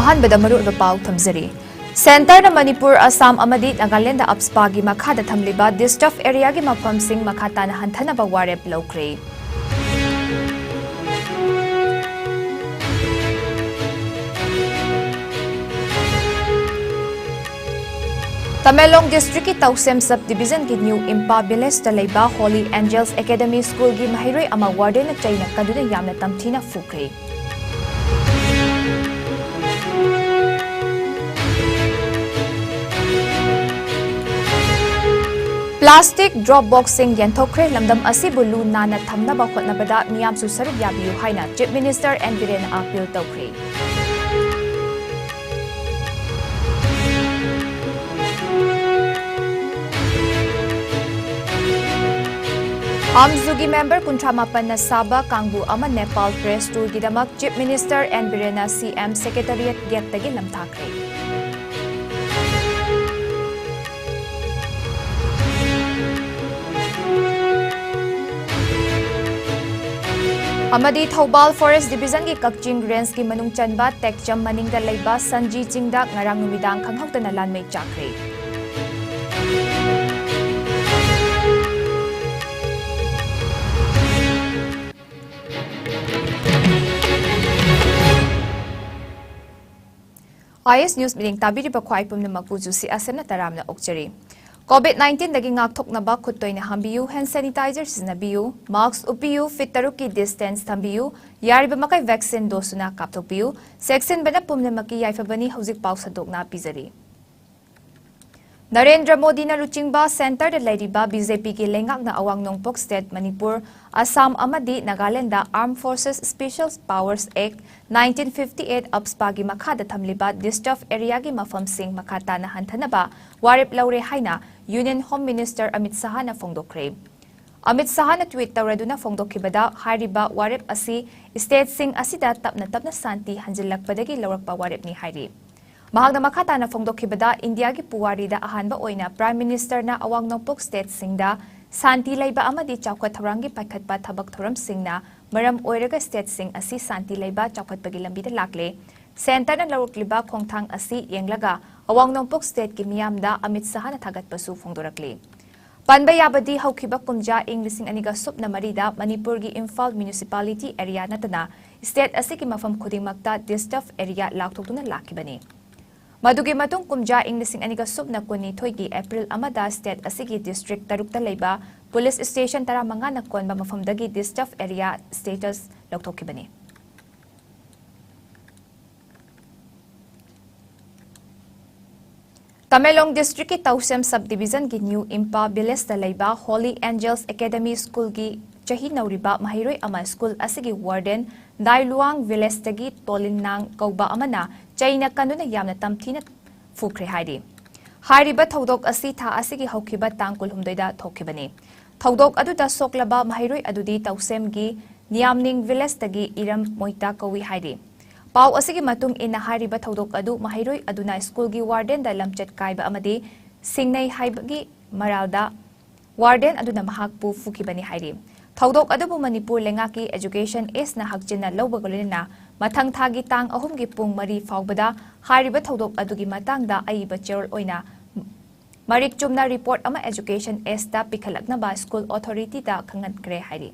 ꯑꯍꯥꯟꯕꯗ ꯃꯔꯨꯑꯣꯏꯕ ꯄꯥꯎ ꯊꯝꯖꯔꯤ ꯁꯦꯟꯇꯔꯅ ꯃꯅꯤꯄꯨꯔ ꯑꯁꯥꯝ ꯑꯃꯗꯤ ꯅꯥꯒꯥꯂꯦꯟꯗ ꯑꯞꯁꯄꯥꯒꯤ ꯃꯈꯥꯗ ꯊꯝꯂꯤꯕ ꯗꯤꯁꯇꯔꯕ ꯑꯦꯔꯤꯌꯥꯒꯤ ꯃꯐꯝꯁꯤꯡ ꯃꯈꯥ ꯇꯥꯅ ꯍꯟꯊꯅꯕ ꯋꯥꯔꯦꯞ ꯂꯧꯈ꯭ꯔꯦ Tamelong District ki Tausem Subdivision ki New Impa Village da leiba Holy Angels Academy School ki mahiroi ama warden na chaina kaduna yamna tamthina fukre Plastic drop boxing yanthokre lamdam asibu lu nana thamnaba hotnabada miyamsu saruk yabiyu haina Chief Minister N Biren appeal tawkre Amzugi member Kuntramapan na Saba Kangbu ama Nepal press tour gidamak Chief Minister N Biren CM Secretariat get tagi lamthakre Amadi Thobal Forest Division ki Kakching Range ki manung chanba Tekcham maningda leiba Sanji Chingda ngarang numidang khanghokdana lanmei chakre IS News meeting tabiri ba khwai pumna makpu JUSHY ASEM na taramna okchari COVID-19 dagi ngakthoknaba khuttoina hambiyu hand sanitizer sinabiyu mask upiyu fit taruki distance thambiyu yariba makai vaccine dosuna kapthokpiyu section bana pumna maki yaifabani hauzik paw sadokna pizari Narendra Modi na luchingba center da lairiba BJP ki lengak na awang nongpok state Manipur Assam amadi Nagaland da Armed Forces Special Powers Act 1958 upspagi makhada thamliba disturbed area gi mafam sing makhata na hanthanaba warip laure haina Union Home Minister Amit Shah na fongdokre Amit Shah na tweet tawraduna fongdokhibada hariba warip asi state sing asida tapna santi hanjilakpadagi laurakpa warip ni hairi Mahagna makata na fongdokhibada India gi puwari da ahanba oina Prime Minister na awang nongpok state singda santi leiba amadi chawkhat thorangi paikhatpa thabak thoram singna maram oiraga state sing asi santi leiba chawkhatpagi lambi da lakle center na larukliba khongthang asi yenglaga awang nongpok state ki miyamda Amit Shah na thagatpasu fongdorakle Panba yabadi hawkhiba kumja ing lising aniga supna marida Manipur gi Imphal municipality area natana state asi ki mafam khudingmakta disturbed area lakthokduna lakibani Madugi matung kumja ing lising aniga subna kuni thoigi April amada state asigi district tarukta leiba police station tara manga na konba mafamdagi disturbed area status lokthokibani Tamelong District ki Tausem Subdivision ki New Impa Village da leiba Holy Angels Academy School ki chahi nauriba mahiroi ama school asigi warden Dailuang Village tagi Tolinang kauba amana Chaina kanuna yamna tamthina fukre hairi Hairiba thodok asi tha asigi hawkhiba tangkul humdoida thokhibani thodok aduda soklaba mahiroi adudi Tausem gi Niamning Village tagi Iram Moita kawi hairi Pau asigi matung ina hariba thodok adu mahiroi aduna school gi warden da lamchet kaiba amadi singnai haibagi maralda warden aduna mahakpu fukibani hairi Thodok adubu Manipur lengaki education is na hakjina lawbagolina mathang thagi tang ahum gi pung mari faubada hariba thodok adugi matangda aiba cherol oina marik chumna report ama education is ta pikhalakna ba school authority ta khangat kre hairi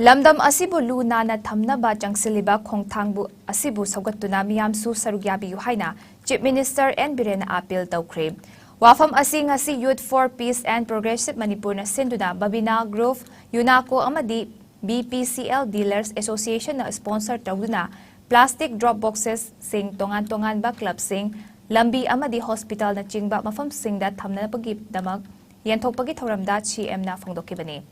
Lamdam asibu lu nana thamna ba changsiliba khongthangbu asibu saugattuna miyamsu sarugyabi haina Chief Minister N Biren appeal tawkre Wafam asi ngasi Youth for Peace and Progressive Manipur na sinduna Babina Grove Yunako amadi BPCL Dealers Association na sponsor tawduna plastic drop boxes sing tongan ba club sing lambi amadi hospital na chingba mafam singda thamna pagi damag yanthokpagi thoramda CM na fongdokibani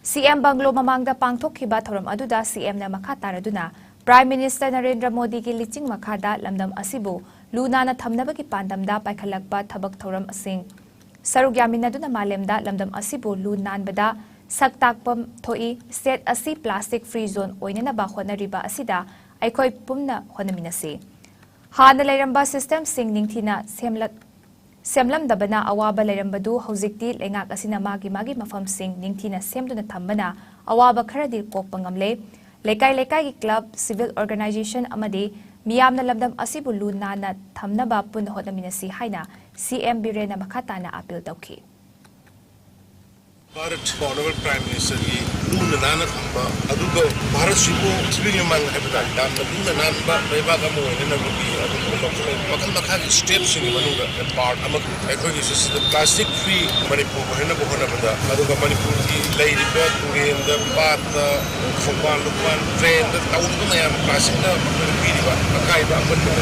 CM Banglo mamangda pangthokhiba thoram aduda CM na makha taraduna Prime Minister Narendra Modi ki liching makhada lamdam asibu Luna na thamnabagi pandamda paikhalakpa thabak thoram asing sarugyaminaduna malemda lamdam asibu lu nanbada saktakpam thoi state asi plastic free zone oinana ba honariba asida aikhoi pumna honaminasi hana leiramba system sing ningthina semlamdabana awaba leirambadu hojikti lengak asina magi mafam sing ningthina semduna thambana awaba kharadi kokpa ngamle lekai club civil organization amadi miyamna lamdam asibu lu nana thamnaba punna hodaminasi haina CM Birena makhatana appeal tawki. Bharat Honorable Prime Minister ki luna nana thamba aduga Bharat sibu sibing mang habita dam na luna nana baiba ka mo ina rubi aduga makal makha ki steps ni manuga part amak akhoi ki system plastic free Manipur bahena bahona bada aduga Manipur ki lai riba turen da pat khopal lukman train da taun ko mayam plastic na pi riba akai ba amban ba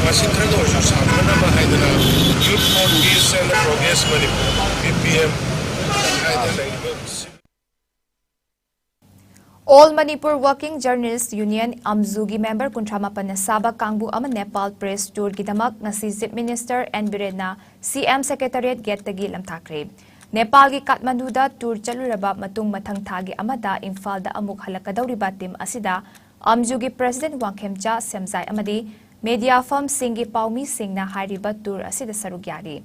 masin khado shu samana ba haidana youth for peace and progress Manipur PPM All Manipur Working Journalists Union Amzugi member Kuntramapan na Saba Kangbu ama Nepal Press Tour gidamak na si Chief Minister N. Birena CM Secretariat Gettagi lamtakre. Nepal gi Kathmandu da tour chaluraba matung mathang thagi amada Imphal da amuk halakadawriba team asida Amzugi President Wangkhemcha Semzai amadi media firm singi paumi singna hairiba tour asida sarugyari.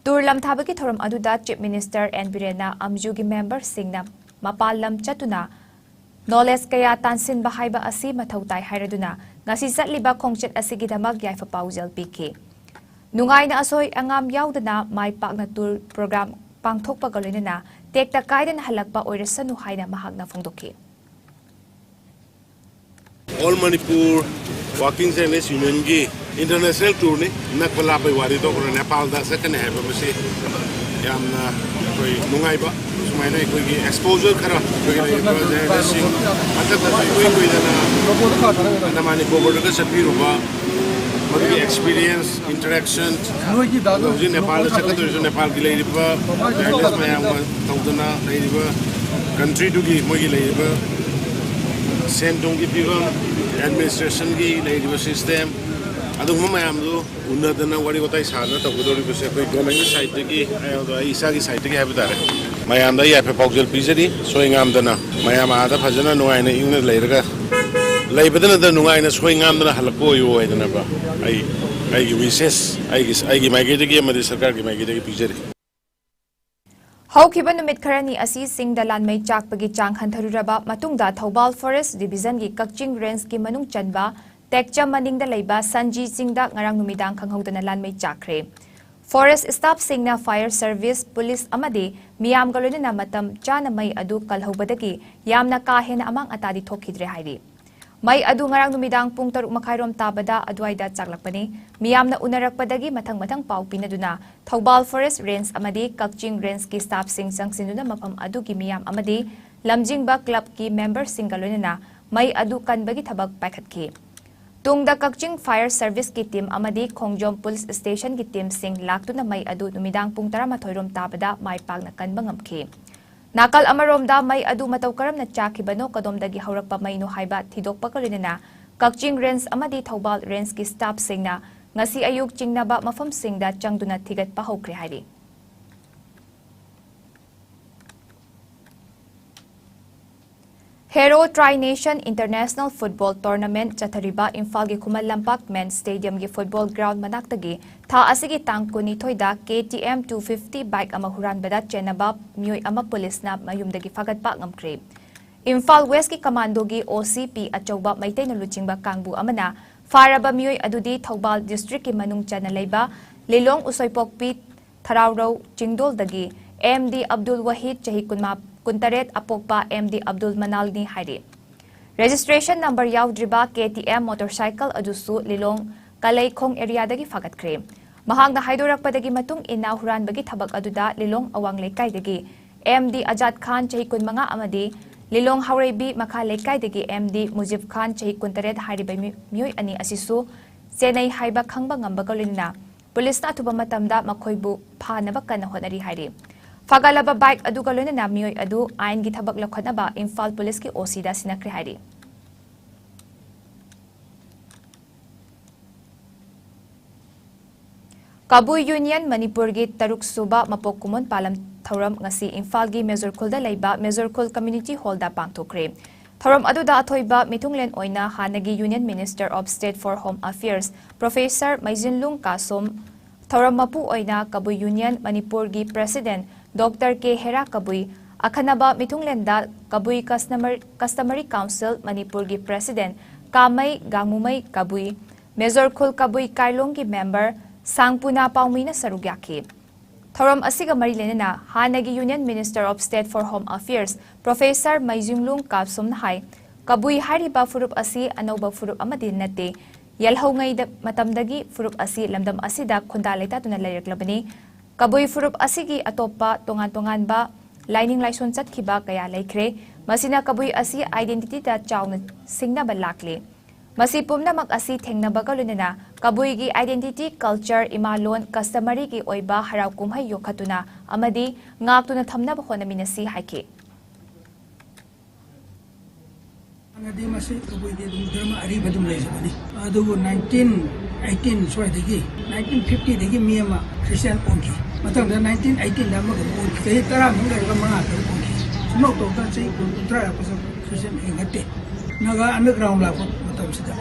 Tour lamthabagi thoram aduda Chief Minister N. Birena Amzugi member singna mapal lam chatuna knowledge kaya tansin bahaiba asi mathautai hairaduna ngasi satliba khongchet asigidamag yaifa paujal piki. Nungay na asoy angam yaudana may pakna tour program pangthokpa galina tekta kaidan halakpa oirasanu haina mahagna phongdoki. All Manipur Working Journalists Union ki international tour ni nakpala pai wari to ko Nepal da second hai ba mase yamna koi nungai ba sumaina koi ki exposure khara koi journalist acha ta koi na Manipur ka sapiro ba magi experience interaction ji Nepal cha ka to Nepal ki lai ba journalist mayam taudana lai ba country to ki mogi lai ba same dong ki pivam administration ki lai ba system adu mayam do unadana wari gotai sana ta godori bese koi government side ki ayo isa ki side ki habitare mayam da yape paujal pijari soingam dana mayam ada phajana nuaina ingna leiraga leibadana da nuaina soingam dana halako yo aidana ba ai gi wishes ai gi maigede ki amadi sarkar gi maigede ki pijari Haukiba numit kharani asi singda lanmai chakpagi chang hantharuraba matungda Thoubal Forest Division gi Kakching Range ki manung chanba Tekcha maningda leiba Sanji singda ngarang numidang khanghodana lanmai chakre. Forest staff singna fire service police amadi miyam galona matam chana mai adu kalhobadagi yamna kahena amang atadi thokidre hairi. Mai adu ngarang numidang pung 6 makhairom tabada adwaida chaklakpani miyamna unarakpadagi mathang pau pinaduna Thoubal Forest Range amadi Kakching Range ki staff sing sangsinuna mapam adu ki miyam amadi lamjingba club ki member singalona mai adu kanbagi thabak paikhatki. Tungda Kakching Fire Service ki team amadi Khongjom Police Station ki team sing laktuna mai adu numidang pung 13 rom tabada mai pagna kanba ngamkhi. Nakal amaromda mai adu mataw karam na chakibano kadomdagi haurakpa mai no haiba thidokpa kalinana Kakching Range amadi Thoubal Range ki staff singna ngasi ayuk chingnaba mafam singda changduna thigat pa hokre hairi. Hero Tri-Nation International Football Tournament chathariba Imphal gi Khumal Lampak Men's Stadium gi football ground manaktagi tha asigi tang kuni thoida KTM 250 bike ama huran bada chenaba myoi ama police na mayumdagi fagatpa ngamkre. Imphal West ki commando gi OCP achauba maitai na luchingba kangbu amana faraba myoi adudi Thoubal district ki manung chana leiba Lilong Usoipokpi Tharauro Chingdol dagi MD Abdul Wahid chahi kuntaret apokpa MD Abdul Manalni hairi. Registration number yaudriba KTM motorcycle adusu Lilong Kalaikhong area dagi fagatkre. Mahang na haidorakpadagi matung ina huran bagi thabak aduda Lilong Awang Lekay dagi MD Ajat Khan chahi kun mga amadi Lilong Haurebi Makha Lekay dagi MD Mujib Khan chahi kuntaret hairi bay myoy ani asisu senay haiba khangba ngamba kalina. Police na atuba matamda makhoibu phanaba kana honari hairi. Fagalaba bike adu galona na mioy adu ain gi thabak lakhanaba Imphal Police ki OC da sinakri hairi. Kabui Union Manipur gi Taruk Suba Mapok Kumon Palam Thoram ngasi Imphal gi Mezorkhul da leiba Mezorkhul Community Hall da pangthokre. Thoram adu da athoiba mitunglen oina hanagi Union Minister of State for Home Affairs Professor Maijinlung Kasom Thoram mapu oina Kabui Union Manipur gi President Dr. K. Hera Kabui Akhanaba Mitunghlenda Kabui Customary Council Manipurgi President Kamai Gangmumai Kabui Major Khul Kabui Kailonggi member Sangpuna Paumina Sarugyaki. Thorom asiga mari lenana Hanagi Union Minister of State for Home Affairs Professor Maijunglung Kapsum Hai Kabui hariba furup asi anoba furup amadi nate yalhongai matamdagi furup asi lamdam asida khundaleta tuna layraklabani Kabui furup asigi atopa tongan ba lining laison chatkhiba kaya laikre masina kabui asi identity da chawna singna ba lakle Masi pumnamak asi thengnaba kalunena kabui gi identity culture imalon customary gi oiba harau kumhai yokhatuna amadi ngaktuna thamnaba honaminasi haike Anadi masi kabui gi dum ari badum leisabani adu 1918 soidagi 1950 dagi miyama Christian onki matang 1918 da ma ko onki tara munga ga ma ta onki sumo to ta sei ko tra pa Christian engate naga underground la ko matam sida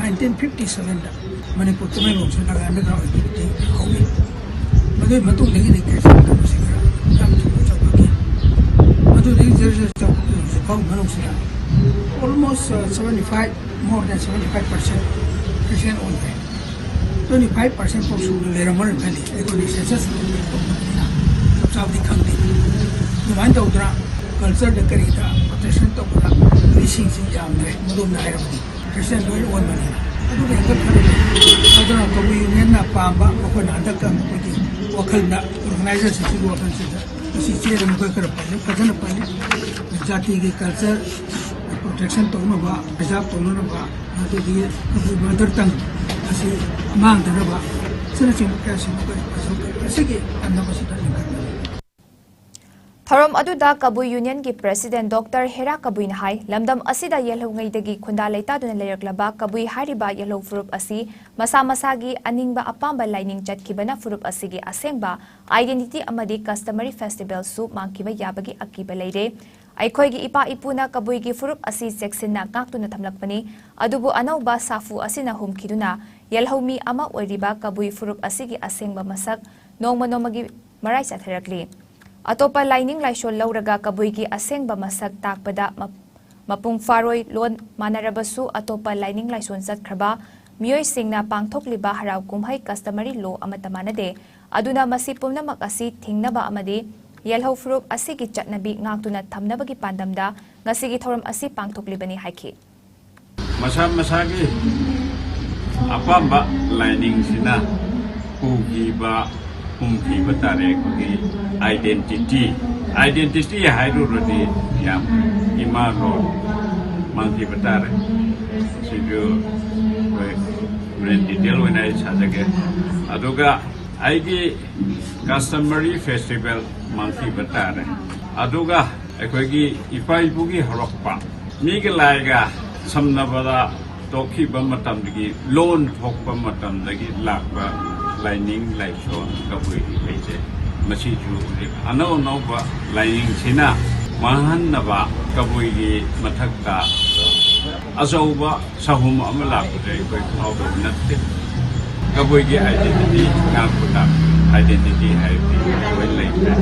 1957 da Manipur tumai lo sa naga underground activity howe madu matung lagi ni kesa da sikra dam tu ko chapa ki madu ni jerje ta ko manung sida almost 75 more than 75% Christian owned 25% for Sulu Leramar Valley economic census सब दिखाते दुमान तो उधरा culture डकरी था protection तो पूरा रिशिंग से जाम है मधुम ना है बड़ी क्रिश्चियन लोग वन बने अभी देखते हैं अदर कभी यूनियन ना पांबा कोई नाटक का कोई वकल ना ऑर्गेनाइजेशन से वकल से इसी चीज़ में कोई कर पाए पता न पाए जाति के कल्चर प्रोटेक्शन तो ना बा प्रजाप तो ना बा तो ये कभी मदर टंग ऐसे मांग तो ना बा सिर्फ चिंता कैसे कोई ऐसे के अन्ना बस Thorom aduda Kabui Union ki President Dr. Hera Kabui Nahai lamdam asida yelho ngaidagi khunda leita duna layraklaba Kabui hariba yelho furup asi masa masagi aningba apamba lining chatkibana furup asigi asengba identity amadi customary festival su mangkiba yabagi akiba leire Aikhoigi ipa ipuna Kabui gi furup asi seksinna kaktuna thamlakpani adubu anauba safu asina humkiduna yelhomi ama oiriba Kabui furup asigi asengba masak nongma nomagi marai chatharakli Atopa lining laishol lauraga kabui gi asengba masak takpada mapung faroi lon manarabasu atopa lining laison satkraba mioi singna pangthokliba harau kumhai customary law amatamanade aduna masi pumnamak asi thingnaba amade yelho furup asigi chatnabi ngaktuna thamnabagi pandamda ngasigi thoram asi pangthoklibani haiki masa masagi apamba lining sina kugiba kumki batare kogi identity hairu rodi yam imaro mangki batare sidu brand detail when I chajage aduga aigi customary festival mangki batare aduga ekogi ipai bugi horokpa migi laiga samnabada tokhi bamatam digi loan thokpa matam dagi lakba lining laishon kabui leise machi ju anau nau ba lining sina mahan naba kabui gi mathakta azauba sahum amala kudai koi khau ba natte kabui gi identity ngaputa identity hai koi leise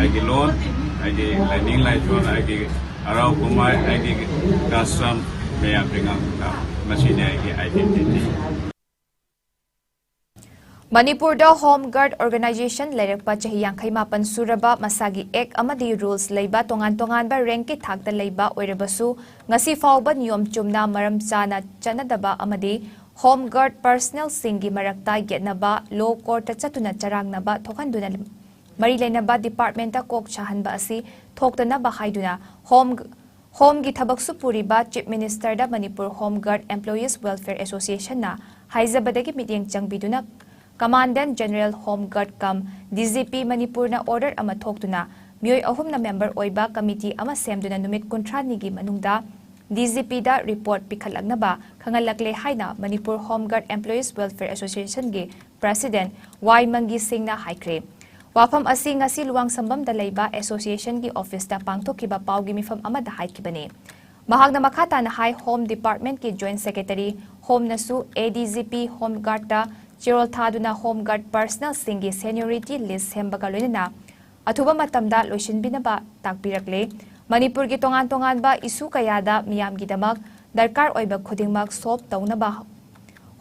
ai gi loan ai gi lining laishon ai gi arau kumai ai gi custom me apinga machi ne ai gi identity Manipur da Home Guard Organization Lerpa Chahi Yankai Mapan Suraba Masagi Ek Amadi Rules Leiba Tongan ba Ranki Thakta Leiba Oirabasu Ngasi Fauba Nyom Chumna Maram Chana Chanadaba Amadi Home Guard Personnel Singi Marakta Getnaba Law Court Chatuna Charangnaba Thokanduna Marilenaba Departmenta Kok Chahanba Asi Thoktanaba Haiduna Home gi Thabak Supuriba Chief Minister da Manipur Home Guard Employees Welfare Association na Haizabadagi Mityang Changbiduna Commandant General Home Guard Kam DGP Manipur na order ama thoktuna mioi ahum na member oiba committee ama semduna numit kontrani gi manungda DGP da report pikhalangnaba khangalakle haina Manipur Home Guard Employees Welfare Association gi President Y Mangi Singh na haikre wafam asi ngasi luwang sambam da leiba association gi office da pangthokiba pawgi mifam ama da haikibane mahagna makhata na High Home Department ki Joint Secretary Home nasu ADGP Home Guard da Chirol Thaduna Home Guard Personnel Singi Seniority List Hembagaloina अथुबा मतमदा लोइसिनबिनबा ताकपिरकले Manipur की तोंगान-तोंगानबा issue कयादा मियामगिदमक दरकार ओइबा खुदिंगमक solve तौनबा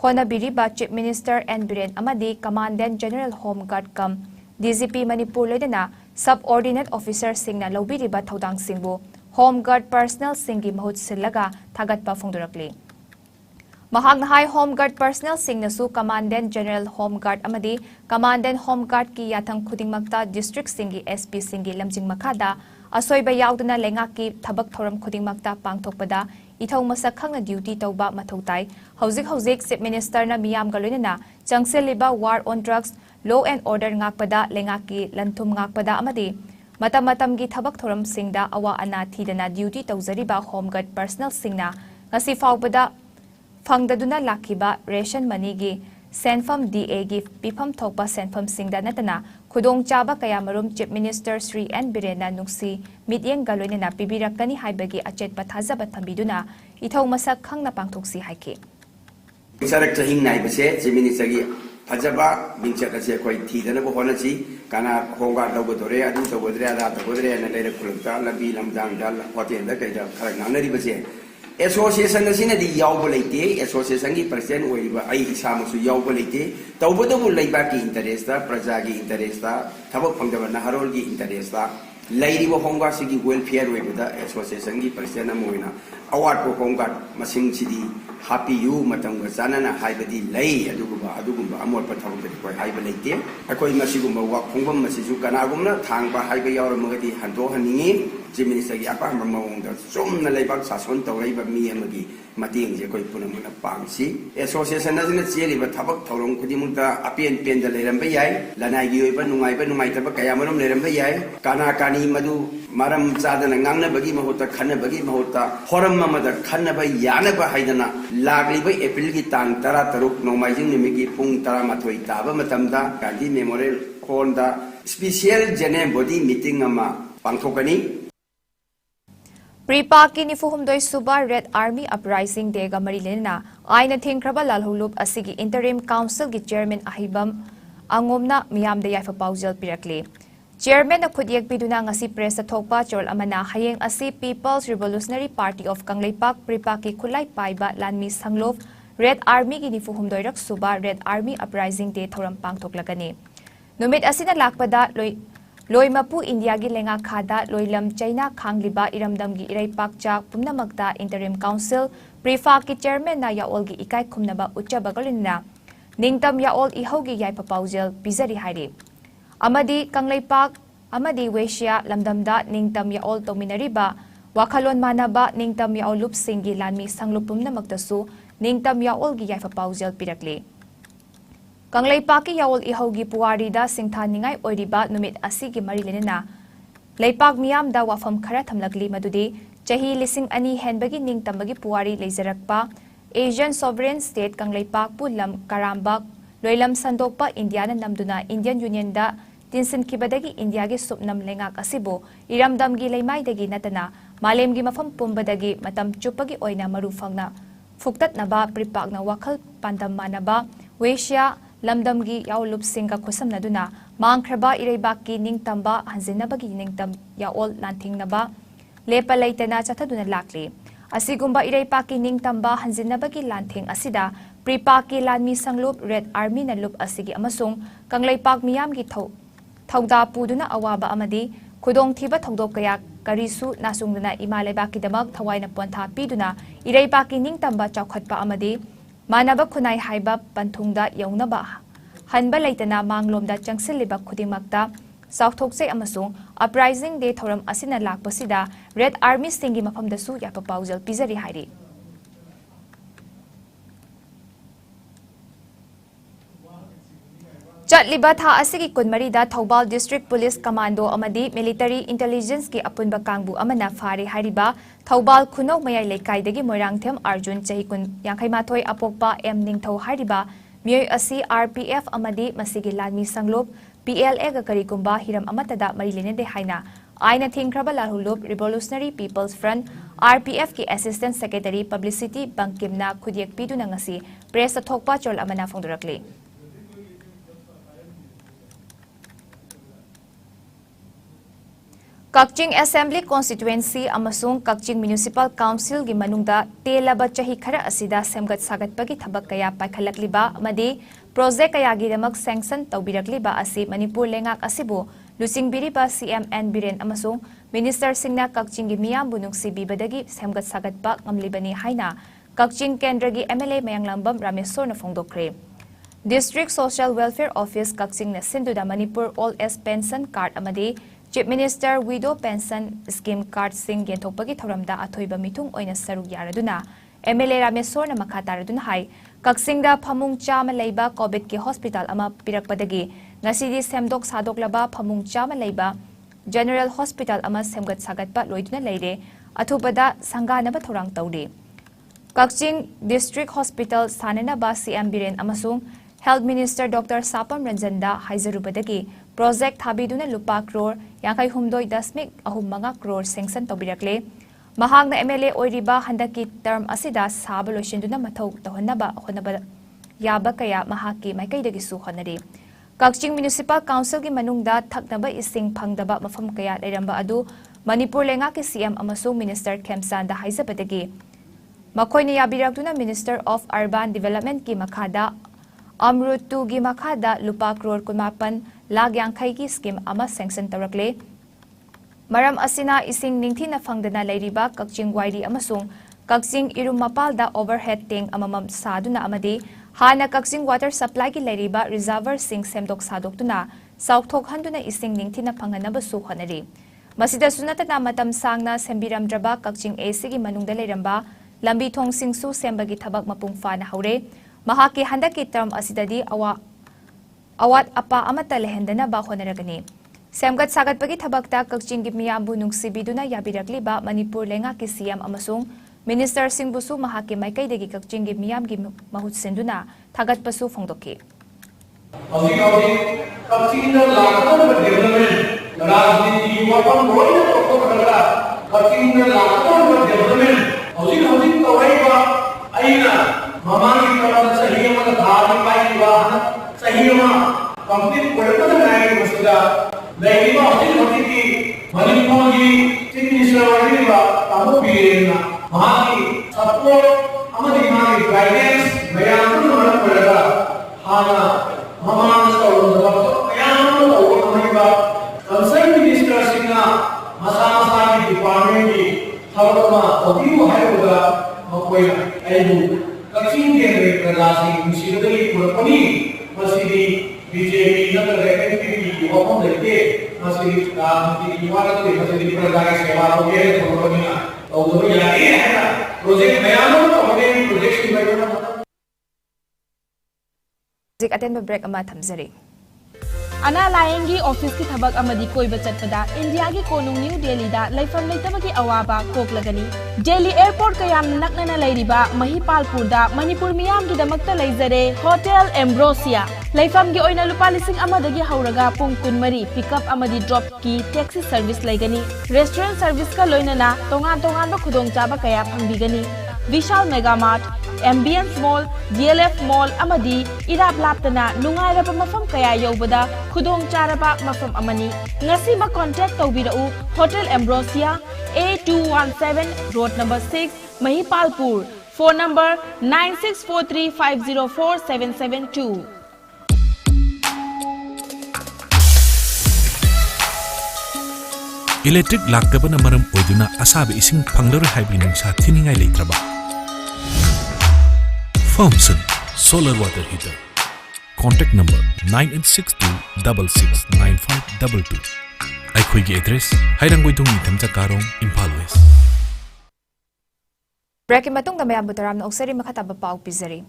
होनाबिरिबा chief minister N Biren अमदी commandant general home guard cum DGP Manipur लेदना सब ऑर्डिनेट ऑफिसर सिंगना लौबिरिबा थौदांग सिंगबु होम गार्ड पर्सनल सिंगी महूत सिलगा थागतपा फोंदुरकले महागना हाई होम गार्ड पर्सनल सिंगनसु कमांडेंट जनरल होम गार्ड अमदी कमांडेंट होम गार्ड की याथंग खुदिंगमक्ता डिस्ट्रिक्ट सिंगी SP सिंगी लमजिंग मखादा असोइबा याउदना लेंगा की थबक थौरम खुदिंगमक्ता पांगथोकपदा इथौ मसक खंगना ड्यूटी तौबा मथौताई हौजिक चीफ मिनिस्टर ना मियाम गलोइना चंगसेलिबा war on drugs law and order ngakpada lengaki lanthum ngakpada amadi matam gi thabak thoram singda awa ana thidana duty tawzariba home guard personal singna ngasi faubada phangdaduna lakhiba ration money gi senfam DA gi pifam thokpa senfam singda natana khudong chaba kaya marum chief minister Sri N Birena nungsi mityeng galoina pibirakani haibagi achet pathajaba thambiduna ithau masak khangna pangthoksi haiki sarak chahing nai base chief minister gi फजबा मिंचक असे कोई थीदनबो होनची काना होंगा लौगदोरे अदु तोगदरे आदा तोगदरे न लेर खुलता लबी लमजांग दल होटेल द कैदा खरक नानरी बसे एसोसिएशन असिनदी यावबो लेते एसोसिएशन की प्रेसिडेंट ओइबा आई इसामसु यावबो लेते तौबदबु लैबा की इंटरेस्ट प्रजा की इंटरेस्ट थबक फंगदबा नहरोल की इंटरेस्ट लैरिबो होंगा सिगी वेलफेयर ओइबदा एसोसिएशन की प्रेसिडेंट अमोइना अवार्ड को होंगा मसिंग सिदी happy you matanga sanana haibadi lay adugumba amor pathawde koi haiba leite akoi masigumba wa khongbam masisu kanagumna thangba haiba yawramagadi hando haningi jiminista gi apa mamawongda somna leibak sason tawraiba mi amagi mating je koi punamuna pangsi association na cheliba thabak thawrong khudimungta apen pen da leiramba yai lanai gi oiba nungai taba kaya marom leiramba yai kana kani madu maram chadana ngangna bagi mahota khanna bagi mahota horam mamada khanna ba yana ba haidana लागलिबा April की तांग 13 नोमाइजिंग निमिगी पुंग 13 ताबा मतमदा Gandhi memorial hall दा special general body meeting अमा पांगथोकनी प्रीपा की निफुहुमदोय सुबा रेड आर्मी अपराइजिंग डे गा मरी लेना आइना थिंख्रबा लालहुलुप असिगी इंटरिम काउंसिल की chairman अहिबम अंगोमना मियाम they Jaffa पाउजल पिरकले chairman खुदियक बिदुना ngasi press thokpa chol amana hayeng asi People's Revolutionary Party of Kangleipak Pripa ki khulai paiba lanmi sanglov Red Army gi nifuhum doirak suba Red Army uprising day thoram pangthoklagani numit asina lakpada loimapu India gi lenga khada loilam China khangliba iramdam gi irai pakcha pumnamakta interim council Pripa ki chairman na yaol gi ikai khumnaba uchabagalina ningtam yaol ihogi yai papaujel bizari hairi amadi Kangleipak amadi Wesia lamdamda ningtam yaol tominariba wakhalon manaba ningtam yaol lup singi lanmi sanglupum namaktasu ningtam yaol gi yaifa paujel pirakle Kangleipak ki yaol ihogi puwari da singtha ningai oiriba numit asigi marilenena leipak miyam da wafam khara thamlagli madudi chahi lising ani henbagi ningtambagi puwari leijarakpa Asian sovereign state Kangleipak pulam karambak loilam sandokpa India na namduna Indian Union da tinsin kibadagi India gi supnam lengak asibo iramdam gi leimai dagi natana malem gi mafam pumbadagi matam chupagi oina maru fangna fuktat naba pripak na wakhal pandam manaba Wesia lamdam gi yaulup singa khosam naduna mangkhraba ireibak ki ningtamba hanjinabagi ningtam yaol lanthing naba lepa leitana chathaduna lakle asigumba ireipak ki ningtamba hanjinabagi lanthing asida Pripa ki lanmi sanglup Red Army na lup asigi amasung Kangleipak miyam gi thauda puduna awaba amadi khudong thiba thongdok kaya karisu nasungduna imaleba ki damak thawaina pontha piduna ireipak ki ningtamba chawkhatpa amadi manaba khunai haiba panthungda yaunaba hanba leitana manglomda changsilliba khudimakta sauthokse amasung uprising day thoram asina lakpasida Red Army singi mafamdasu yapa paujal pizari hairi Chatliba tha asigi kunmari da Thobal District Police Commando amadi Military Intelligence ki apunba kangbu amana fari hariba Thobal khunok mayai lekai dagi Moirangthem Arjun chahi kun yankhai mathoi apokpa M ningthau hariba mioi asi RPF amadi masigi lanmi sanglop PLA ga karigumba hiram amatada marilene de haina aina thingkraba larhulup Revolutionary People's Front RPF ki Assistant Secretary Publicity Bangkimna khudiak piduna ngasi press thokpa chol amana phongdurakle Kakching Assembly Constituency amasung Kakching Municipal Council gi manungda telaba chahi khara asida semgat sagatpagi thabak kaya paikhalakliba amadi project kaya gi damak sanction tawbirakliba asi Manipur lengak asibu lusingbiriba CMN Biren amasung Minister singna Kakching gi miyam bunungsi bibadagi semgat sagatpa ngamlibani haina Kakching Kendra gi MLA Mayanglambam Ramesor na phongdokre. District Social Welfare Office Kakching na sinduda Manipur All Age Pension Card amadi Chief Minister Widow Pension Scheme Card sing yenthokpagi thoramda athoiba mithung oina saruk yaraduna MLA Ramesor na makataraduna hai Kaksingda phamung chama leiba COVID ki hospital ama pirakpadagi ngasidi semdok sadoklaba phamung chama leiba General Hospital ama semgat sagatpa loiduna leire athubada sanganaba thorang tawri Kakching District Hospital sananaba CM Biren amasung Health Minister Dr. Sapam Ranjanda haizarubadagi project habiduna lupa crore yankai humdoi dasmik ahumanga crore sanction tobirakle mahangna MLA oiriba handaki term asida saba loishinduna mathau tawhanaba honaba yaba kaya mahaki maikaidagi su honari Kakching Municipal Council gi manungda thaknaba ising phangdaba mafam kaya leiramba adu Manipur lenga ki CM amasung Minister Khemsanda haizabadagi makoina yabirakduna Minister of Urban Development ki makhada Amrutu gi makhada lupa crore kumapan lagyang khaigi scheme ama sanction tarakle maram asina ising ningthina phangdana leiriba Kakching Wairi amasung Kakching Irumapalda overhead tank amamam saduna amadi hana Kakching water supply gi leiriba reservoir sing semdok sadoktuna saukthok handuna ising ningthina phanganaba su honari masida sunatana matam sangna sembiramdraba Kakching AC gi manungda leiramba lambi thong singsu sembagi thabak mapung fana haure mahaki handaki term asidadi awat apa amata lehendana ba honaragani semgat sagatpagi thabakta Kakching gi miyambu nungsibiduna yabirakliba Manipur lenga ki CM amasung Minister singbusu mahaki maikaidagi Kakching gi miyam gi mahut senduna thagatpasu phongdoki Kakching na lakon development rajniti wapam roina tokokra Kakching na lakon development housing tawaiba aina Mamang kita sahih mana dhani pai wahana sahih mana complete koyakada naik masuda dari housing ki Manipur ki chief minister wali ba tamu birena mahaki support amadi mahaki guidance bayan mana koyakada hana mamang tawon da bayan tawon amai ba concerned minister singna masa ki department ki thawama audio hai uda makoina aibu Kakching Kendra Pradasi Musidali Purapani Masidi BJP Nagar NPP Wapam Deke Masidi Masidi Yuwara Masidi Pradasi Sewa Oke Purapani Auto Ya Ini Project Mayano Kemudian project di Mayano Zik aten break ama thamjari Ana Layengi office ki thabak amadi koiba chatpada India gi konung New Delhi da laifam leitabagi awaba koklagani Delhi airport kayam naknana leiriba Mahipalpur da Manipur miyam gi damakta leizare Hotel Ambrosia laifam gi oina lupa lising amadagi hauraga pung kunmari pickup amadi drop ki taxi service leigani restaurant service ka loinana tongan ba khudong chaba kaya phangbigani Vishal Mega Mart Ambience Mall, DLF Mall amadi irap laptana nungairaba mafam kaya yobada khudong charaba mafam amani ngasi ma contact tawbirau Hotel Ambrosia A217 Road number 6 Mahipalpur phone number 9643504772 Electric laktabana maram oiduna asabe ising phanglar haibi nungsa thiningai leitraba Thompson Solar Water Heater. Contact number 9862669522. Aikhoigi address Hairangboidung Nithamcha Karong, Impal West. Break matung da mayam butaram na oksari makataba pau pizari.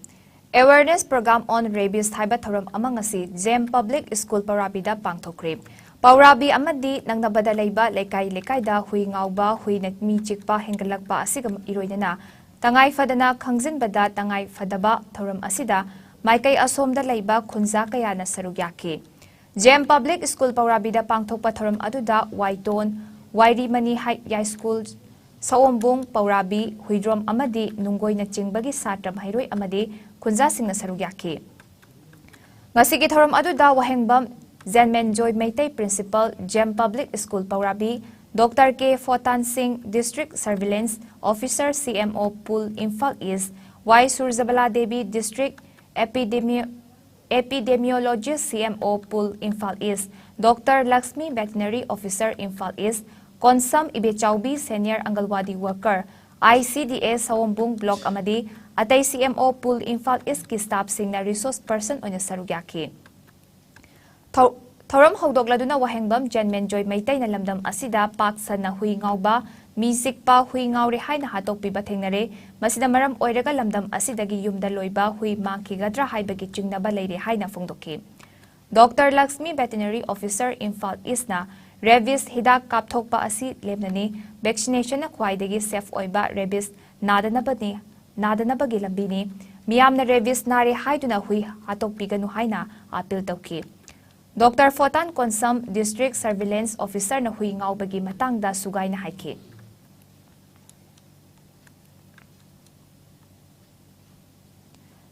Awareness program on rabies thaiba thoram amangasi JEM Public School Parabida pangthokre. Paurabi amadi nang nabada leiba lekai da hui ngauba hui nakmi chikpa hengalakpa asigam iroinana Tangai fadana khangjin bada tangai fadaba thoram asida maikai asomda leiba khunja kaya na sarugyaki JEM Public School Paurabida pangthokpa thoram aduda Waiton Wairi Mani High School Saombung Paurabi Huidrom amadi Nungoi na chingbagi satra mairoi amadi khunja singna sarugyaki ngasigi thoram aduda wahengbam Zenmen Joy Meitei Principal JEM Public School Paurabi Dr. K. Fotan Singh, District Surveillance Officer CMO Pool Imphal East, Y. Surzabala Devi, District Epidemiologist CMO Pool Imphal East, Dr. Lakshmi Veterinary Officer Imphal East, Konsam Ibechaubi Senior Angalwadi Worker, ICDA Sawombung Block Amadi, Atay CMO Pool Imphal East ki staff singna resource person oina sarugyaki. Thoram Hodogladuna Wahengbam Jenmen Joy Maitay na lamdam asida paksa na hui ngauba, music pa hui ngauri hai na hatok pibatengnare, masida maram oiraga lamdam asidagi yumda loiba hui mangki gadra hai bagi chingnaba leire hai na fungdoki. Dr. Lakshmi Veterinary Officer Imphal East na Rabies hidak kapthokpa asi lemnani vaccination na khwaidagi safe oiba rabies nadanabagi lambini miyamna rabies nare haiduna hui hatokpiganu haina appeal tawki. Dr. Fotan Konsam District Surveillance Officer na hui ngaubagi matangda sugay na haiki.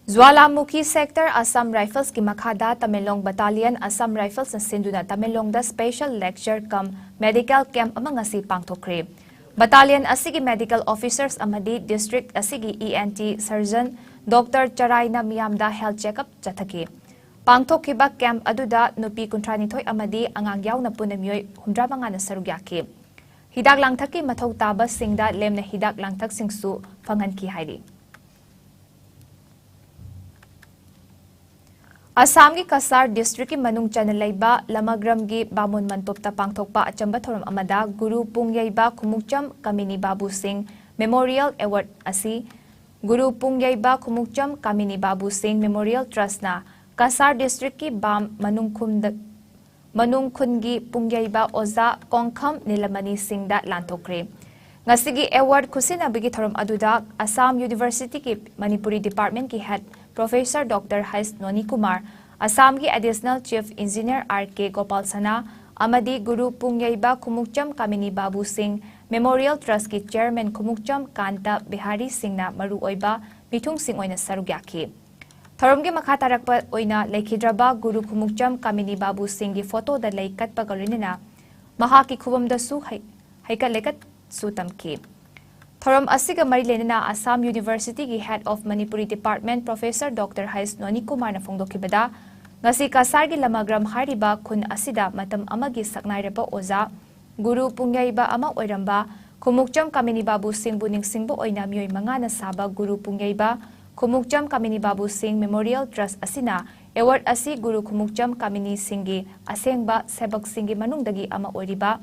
Jwalamukhi Sector Assam Rifles ki makhada Tamelong Battalion Assam Rifles na sinduna Tamelong da Special Lecture cum Medical Camp amang asi pangthokre. Battalion asigi medical officers amadi district asigi ENT Surgeon Dr. Charai na miyamda health checkup chathaki. Pangthokhiba camp aduda nupi kuntranithoi amadi angang yaw na punamyoy 100 na sarugyaki. Hidak langthaki mathau taba singda lemna hidak langthak singsu phanganki hairi. Assam ki Kasar District ki manung chanalaiba Lamagram gi Bamun Mantopta pangthokpa achamba thoram amada Guru Pungyaiba Khumukcham Kamini Babu Singh Memorial Award asi Guru Pungyaiba Khumukcham Kamini Babu Singh Memorial Trust na Kasar District ki Bam Manungkhungi Pungyaiba Oza Kongkham Nilamani Singda Lantokre. Ngasigi award kusina bigi thoram aduda Assam University ki Manipuri Department ki head Professor Dr. Hais Noni Kumar, Assam ki Additional Chief Engineer R.K. Gopal Sana, Amadi Guru Pungyaiba Khumukcham Kamini Babu Singh Memorial Trust ki Chairman Khumukcham Kanta Bihari Singh na Maru Oiba Mithung Singh oina sarugyaki. Tharomgi makhatarakpa oina Laikhidraba Guru Khumukcham Kamini Babu Singh ki photo da laikat pagalinina mahaki khubam da su haika lekat su tamki. Thoram asiga mari lenina Assam University ki Head of Manipuri Department Professor Dr. Hais Noni Kumar na fongdokibada ngasi Kasar gi Lamagram hariba khun asida matam amagi saknairaba oza Guru Pungyaiba ama oiramba Khumukcham Kamini Babu Singh buning singbo oina miyoi manga na saba Guru Pungyaiba Khumukcham Kamini Babu Singh Memorial Trust asina award asi Guru Khumukcham Kamini Singhi asengba sebak singhi manungdagi ama oiriba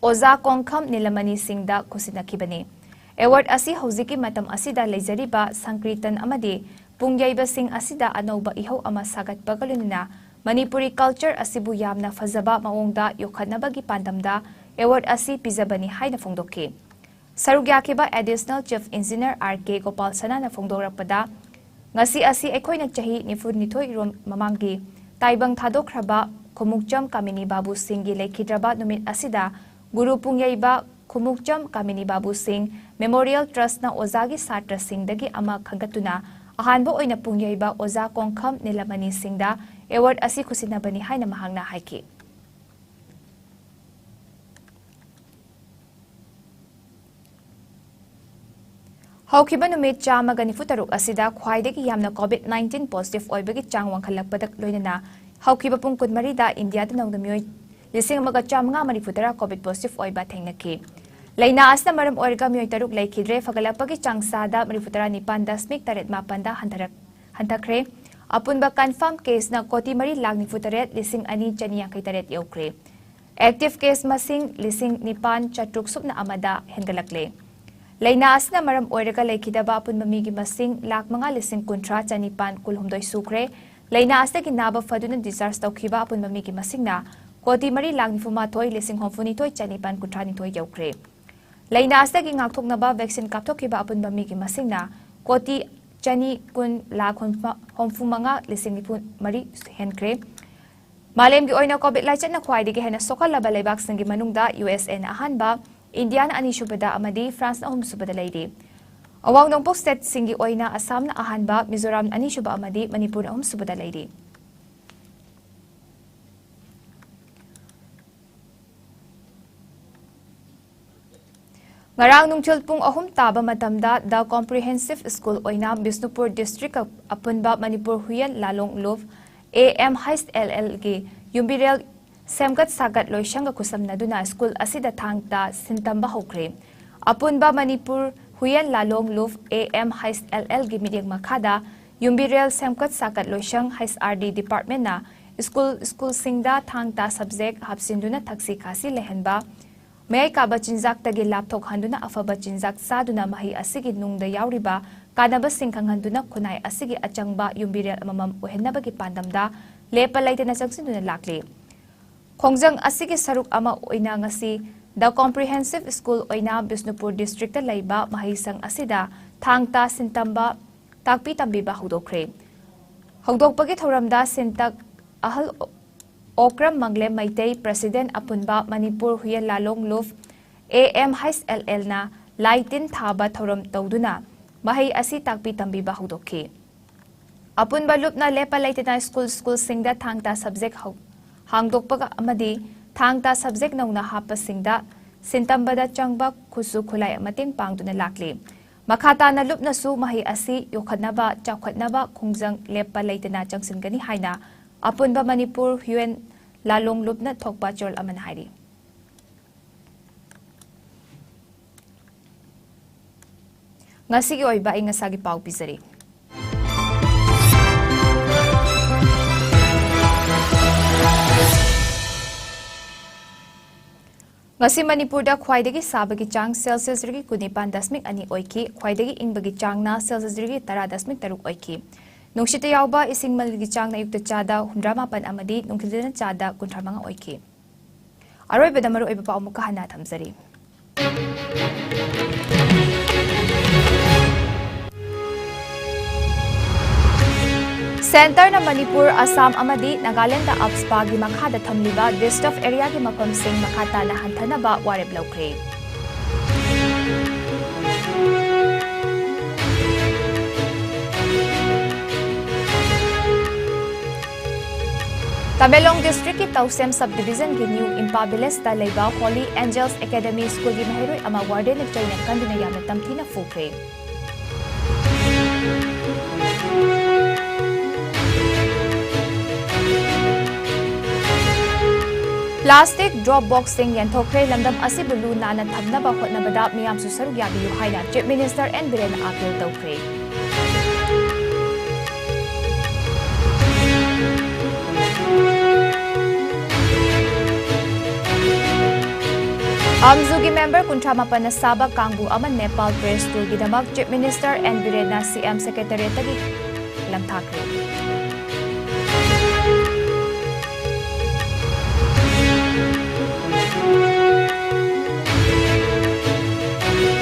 Oza Kongkham Nilamani Singda kusinakibani. Award asi hoziki matam asida leizariba Sankritan amadi Pungyaiba Singh asida anauba ihaw ama sagat bagalunina Manipuri culture asibu yamna fazaba maongda yokhanabagi pandamda award asi pizabani haina fongdoki. Sarugyakiba Additional Chief Engineer R.K. Gopal Sana na fongdorakpada ngasi asi ekhoina chahi nifurnithoi rom mamangi taibang thadokraba Khumukcham Kamini Babu Singh gi Laikhidraba numit asida Guru Pungyaiba Khumukcham Kamini Babu Singh Memorial Trust na Ozagi Satra Singh dagi ama khagatuna ahanbo oina Pungyaiba Oza Kongkham Nilamani Singda award asi kusinabani haina mahangna haiki. Haukiba numit chama ganifutaruk asida khwaidagi yamna COVID-19 positive oibagi chang wangkhalakpadak loinana haukiba pung kunmarida India da nongdamyoy Lising amaga chamanga manifutara COVID positive oiba thengnaki. Laina asna maram oirga miyoi taruk laikhidre fagalapagi changsada manifutara nipan dasmik taret mapanda hantakre. Apunba confirm case na koti mari lagni futaret lising ani chaniya kay taret yaukre. Active case masing lising nipan chatruk subna amada hengalakle. Laina asna maram oirga laikhidaba apun mamigi masing lak mga lising kuntra chanipan kulhumdoi sukre. Laina asna kinaba faduna discharge tawkiba apun mamigi masing na Koti mari lang nifuma toy lising homfuni toy chanipan kutrani toy yaukre. Laina asta ki ngakthok na ba vaccine kapthok ki ba apun bami ki masing na koti chani kun la homfuma nga lising nipun mari henkre. Malem gi oina COVID lai chan na khwai digi hena sokal la balai bak sangi manungda USA na ahan ba India na ani shubada amadi France na subada laidi. Awang nongpok state singi oina Assam na ahan ba Mizoram na ani shuba amadi Manipur na subada laidi. Ngarang nungchil pung 3 taba matamda The Comprehensive School oina Bisnupur District apunba Manipur Huyan Lalong Lov AM Heist LL gi yumbirel semgat sagat loisang kusam na duna school asida thangta sintamba hokre apunba Manipur Huyan Lalong Lov AM Heist LL gi midyang makada yumbirel semgat sagat loisang Heist RD department na school singda thangta subject hapsinduna taksi kasi lehenba may kaba chinjak tagi laptop handuna afaba chinjak saduna mahi asigi nungda yauriba kanaba singkhang handuna khunai asigi achangba yumbirel amamam ohenabagi pandamda lepa laitena changsinduna lakli khongjang asigi saruk ama oina ngasi The Comprehensive School oina Bisnupur District ta laiba mahisang asida thangta sintamba takpi tambiba hudokre hudokpagi thoramda sintak ahal Okram Mangle Maitei President Apunba Manipur Huyan Lalong Lov AM Heist LL na laitin thaba thoram tawduna mahay asi takpi tambiba hudokhi Apunba lup na lepa laitina school singda thangta subject hangdokpaga amadi thangta subject nauna hapa singda sintambada changba khusu khulai mating pangduna lakli makhata na lup na su mahay asi yokhatnaba chawkhatnaba khungjang lepa laitina changsingani haina Apunba Manipur Huyan Lalong Lup na Thokpa Chol Aman Hairi. Ngasigi oiba ay ngasagi pau pizari. Ngasi Manipur da khwaidagi sabagi chang Celsius rigi kunipan dasmik ani oiki khwaidagi ingbagi chang na Celsius rigi 10 dasmik taruk oiki. Nungshita yauba ising maligi chang na yukta chada 108 amadi nungkilina chada 12 oiki. Aroy badamaru ay bapa umukahana thamzari. Center na Manipur, Assam amadi Nagaland da APSPA gi makhada thamliba list of area gi mapam sing makhata na hantanaba wareb lawkre. Tamelong District ki Tausem Subdivision ki New Impabiles ta Leiba Holy Angels Academy School ki mahiroy ama warden ni China kanduna yamna tamthi na fukre. Plastic drop boxing yanthokre lamdam asibulu nana thamnaba hotnabada miyam su saruk yabiyu haina Chief Minister N Biren appeal tawkre. Amzugi member kuntramapan na Sabah Kangbu aman Nepal Press Tour gidamak Chief Minister N Biren na CM Secretary tagi lamthakre.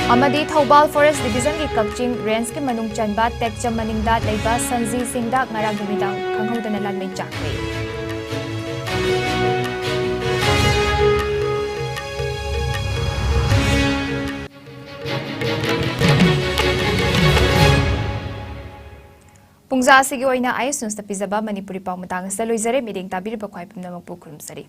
Amadi Thobal Forest Division ki Kakching Range ki manung chanba Tekcham maningda leiba Sanji Singda ngarang dumidang khanghawdana lanmei chakre. Pungza sige oina ayos nung sa pizaba Manipuri pang matang sa loizare miding tabiri pa kway pumnamang pukurum sari.